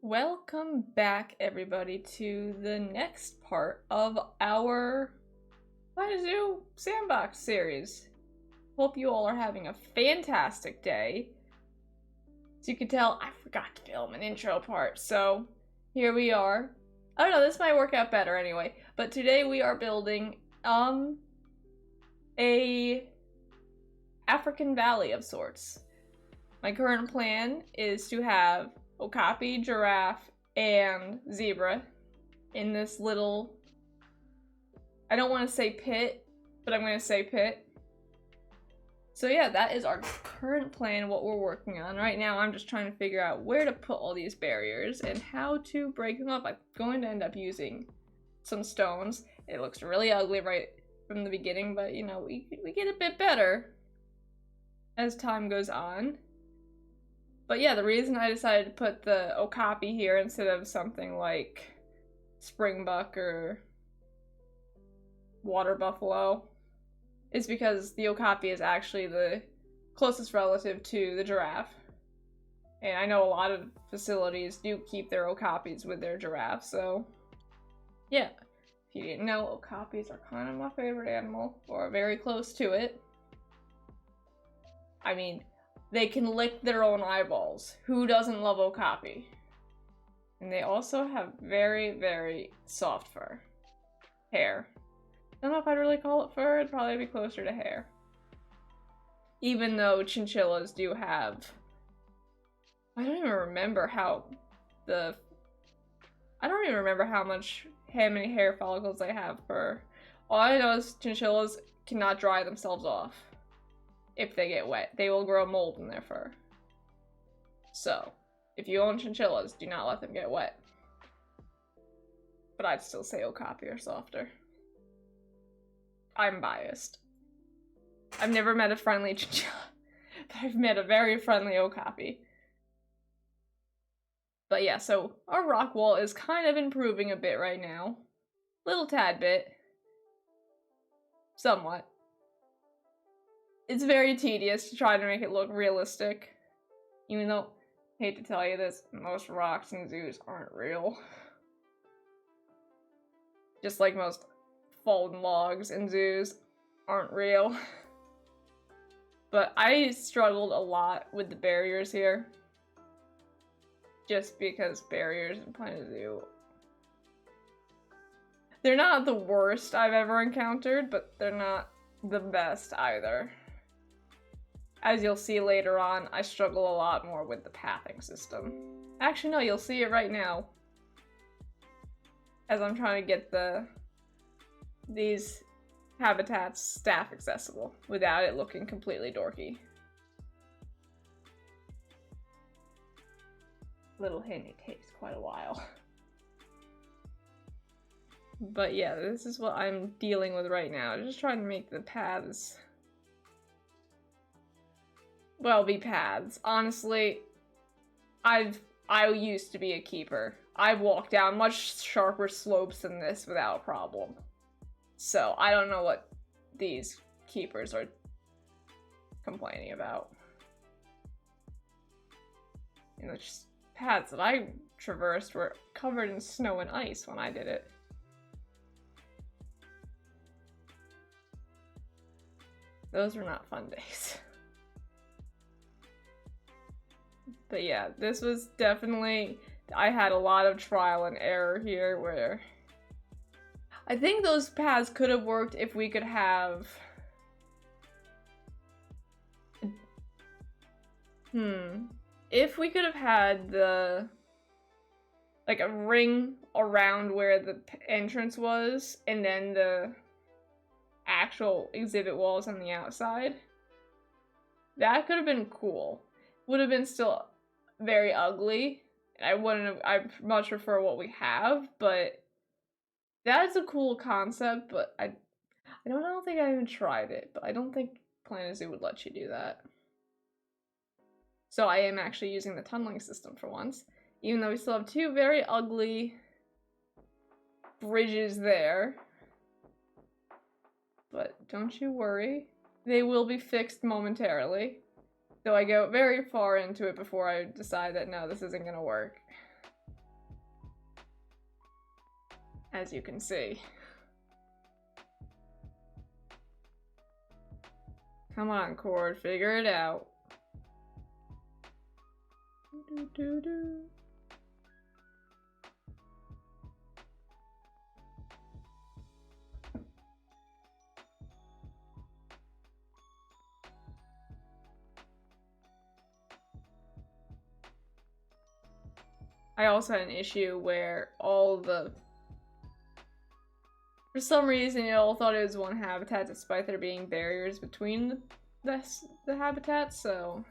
Welcome back, everybody, to the next part of our Zoo Sandbox series. Hope you all are having a fantastic day. As you can tell, I forgot to film an intro part, so here we are. I don't know, this might work out better anyway, but today we are building, a African valley of sorts. My current plan is to have Okapi, giraffe, and zebra in this little, I don't want to say pit, but I'm going to say pit. So yeah, that is our current plan, what we're working on. Right now I'm just trying to figure out where to put all these barriers and how to break them up. I'm going to end up using some stones. It looks really ugly right from the beginning, but you know, we get a bit better as time goes on. But yeah, the reason I decided to put the Okapi here instead of something like springbuck or water buffalo is because the Okapi is actually the closest relative to the giraffe. And I know a lot of facilities do keep their Okapis with their giraffes, so yeah. If you didn't know, Okapis are kind of my favorite animal, or very close to it. I mean, they can lick their own eyeballs. Who doesn't love Okapi? And they also have very, very soft fur. Hair. I don't know if I'd really call it fur, it'd probably be closer to hair. Even though chinchillas do have... I don't even remember how many hair follicles they have per... All I know is chinchillas cannot dry themselves off. If they get wet, they will grow mold in their fur. So, if you own chinchillas, do not let them get wet. But I'd still say Okapi are softer. I'm biased. I've never met a friendly chinchilla, but I've met a very friendly Okapi. But yeah, so our rock wall is kind of improving a bit right now. Little tad bit. Somewhat. It's very tedious to try to make it look realistic. Even though, hate to tell you this, most rocks in zoos aren't real. Just like most fallen logs in zoos aren't real. But I struggled a lot with the barriers here. Just because barriers in Planet Zoo, they're not the worst I've ever encountered, but they're not the best either. As you'll see later on, I struggle a lot more with the pathing system. Actually, no, you'll see it right now. As I'm trying to get these habitats staff accessible without it looking completely dorky. Little hint, it takes quite a while. But yeah, this is what I'm dealing with right now. Just trying to make the paths... well, be paths. Honestly, I used to be a keeper. I've walked down much sharper slopes than this without a problem. So, I don't know what these keepers are complaining about. You know, just paths that I traversed were covered in snow and ice when I did it. Those were not fun days. But yeah, this was definitely, I had a lot of trial and error here where I think those paths could have worked if we could have if we could have had the like a ring around where the entrance was and then the actual exhibit walls on the outside. That could have been cool. Would have been still very ugly. I much prefer what we have, but that's a cool concept, but I don't think I even tried it, but I don't think Planet Zoo would let you do that. So I am actually using the tunneling system for once, even though we still have two very ugly bridges there. But don't you worry, they will be fixed momentarily. Though I go very far into it before I decide that no, this isn't gonna work. as you can see. Come on, Cord, figure it out. I also had an issue where for some reason, you all thought it was one habitat despite there being barriers between the habitats, so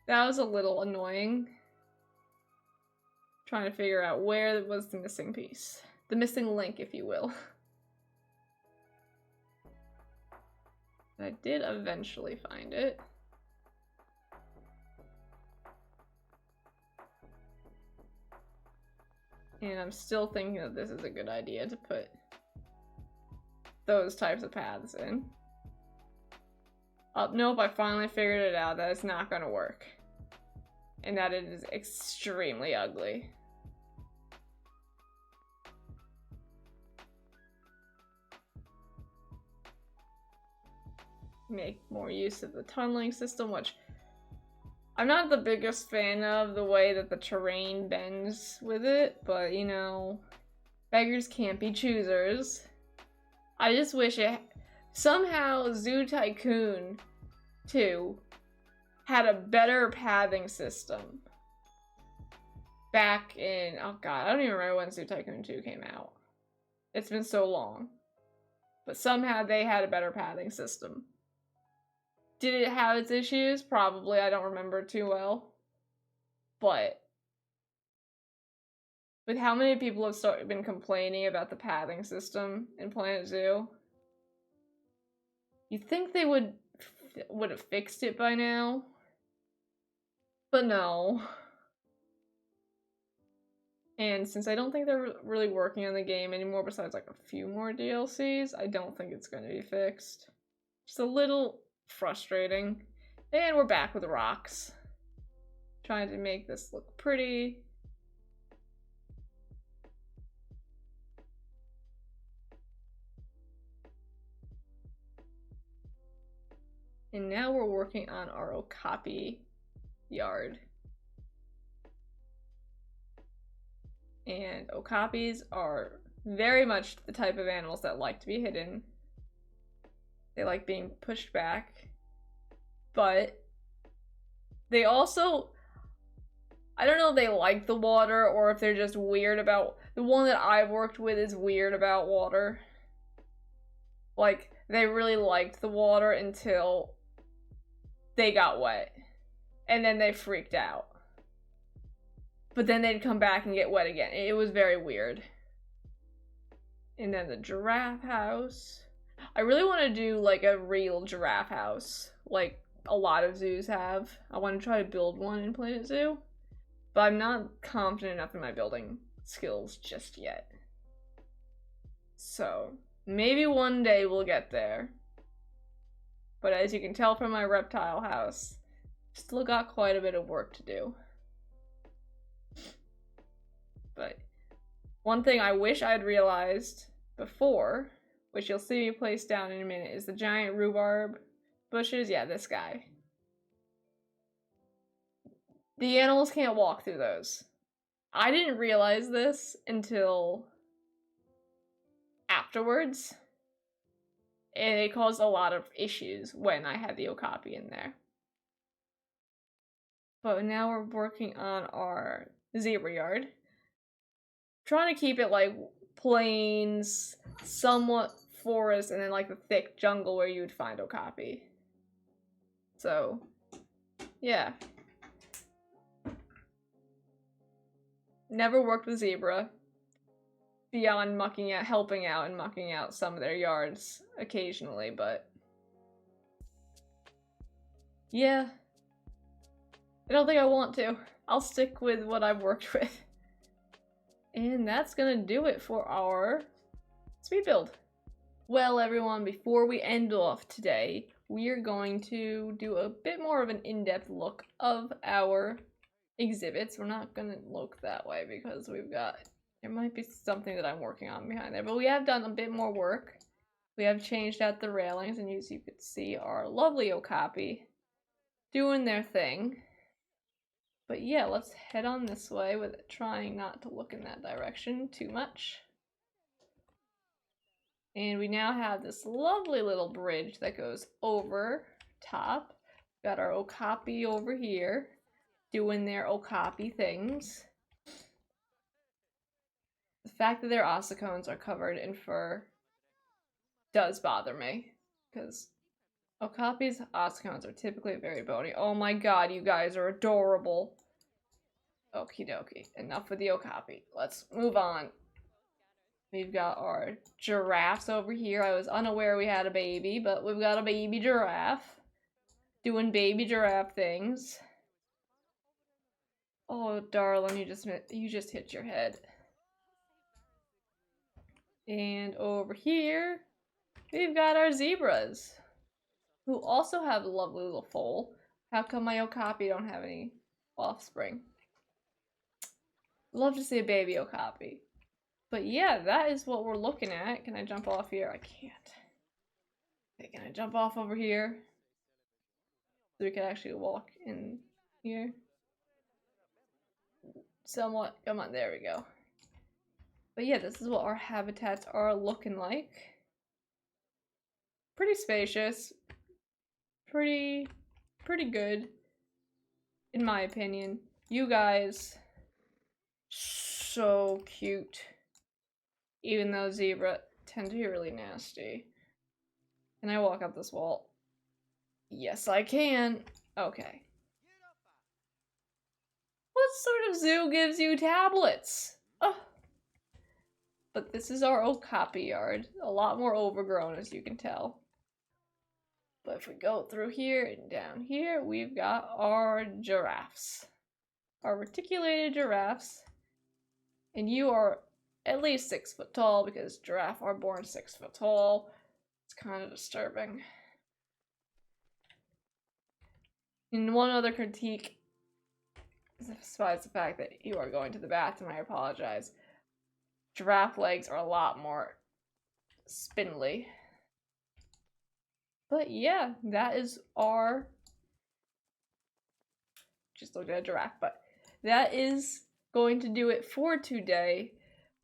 that was a little annoying. Trying to figure out where was the missing piece. The missing link, if you will. I did eventually find it. And I'm still thinking that this is a good idea to put those types of paths in. Nope, I finally figured it out that it's not gonna work. And that it is extremely ugly. Make more use of the tunneling system, which I'm not the biggest fan of the way that the terrain bends with it, but you know, beggars can't be choosers. I just wish somehow Zoo Tycoon 2 had a better pathing system. Back in, oh god, I don't even remember when Zoo Tycoon 2 came out. It's been so long. But somehow they had a better pathing system. Did it have its issues? Probably. I don't remember too well. But with how many people have been complaining about the pathing system in Planet Zoo, you'd think they would have fixed it by now. But no. And since I don't think they're really working on the game anymore besides like a few more DLCs, I don't think it's going to be fixed. Just a little frustrating. And we're back with rocks. Trying to make this look pretty. And now we're working on our Okapi yard. And Okapis are very much the type of animals that like to be hidden. They like being pushed back. But they also, I don't know if they like the water or if they're just weird about, the one that I've worked with is weird about water. Like, they really liked the water until they got wet. And then they freaked out. But then they'd come back and get wet again. It was very weird. And then the giraffe house. I really want to do like a real giraffe house, like a lot of zoos have. I want to try to build one in Planet Zoo, but I'm not confident enough in my building skills just yet. So maybe one day we'll get there. But as you can tell from my reptile house, still got quite a bit of work to do. But one thing I wish I'd realized before, which you'll see me place down in a minute, is the giant rhubarb bushes. Yeah, this guy. The animals can't walk through those. I didn't realize this until afterwards. And it caused a lot of issues when I had the Okapi in there. But now we're working on our zebra yard. Trying to keep it like plains, somewhat forest, and then like the thick jungle where you would find Okapi. So, yeah. Never worked with zebra beyond helping out and mucking out some of their yards occasionally, but yeah. I don't think I want to. I'll stick with what I've worked with. And that's gonna do it for our speed build. Well, everyone, before we end off today, we are going to do a bit more of an in-depth look of our exhibits. We're not gonna look that way because we've got There might be something that I'm working on behind there, but we have done a bit more work. We have changed out the railings, and as you can see, our lovely Okapi doing their thing. But yeah, let's head on this way with trying not to look in that direction too much. And we now have this lovely little bridge that goes over top. Got our Okapi over here doing their Okapi things. The fact that their ossicones are covered in fur does bother me, because Okapi's ossicones are typically very bony. Oh my god, you guys are adorable. Okie dokie. Enough with the Okapi. Let's move on. We've got our giraffes over here. I was unaware we had a baby, but we've got a baby giraffe doing baby giraffe things. Oh, darling, you just hit your head. And over here, we've got our zebras, who also have a lovely little foal. How come my Okapi don't have any offspring? Love to see a baby Okapi. But yeah, that is what we're looking at. Can I jump off here? I can't. Okay, can I jump off over here? So we can actually walk in here. Somewhat. Come on, there we go. But yeah, this is what our habitats are looking like. Pretty spacious. Pretty good, in my opinion. You guys, so cute. Even though zebra tend to be really nasty. Can I walk up this wall? Yes, I can. Okay. What sort of zoo gives you tablets? Oh. But this is our Okapi yard. A lot more overgrown, as you can tell. But if we go through here and down here, we've got our giraffes. Our reticulated giraffes. And you are at least 6 foot tall, because giraffe are born 6 foot tall. It's kind of disturbing. And one other critique, besides the fact that you are going to the bathroom, I apologize. Giraffe legs are a lot more spindly. But yeah, that is our... Just looked at a giraffe, but that is going to do it for today.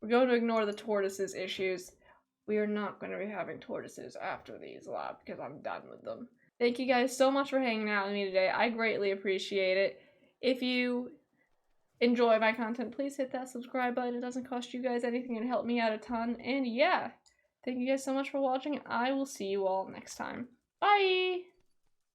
We're going to ignore the tortoises issues. We are not going to be having tortoises after these live because I'm done with them. Thank you guys so much for hanging out with me today. I greatly appreciate it. If you enjoy my content, please hit that subscribe button. It doesn't cost you guys anything and help me out a ton. And yeah, thank you guys so much for watching. I will see you all next time. Bye!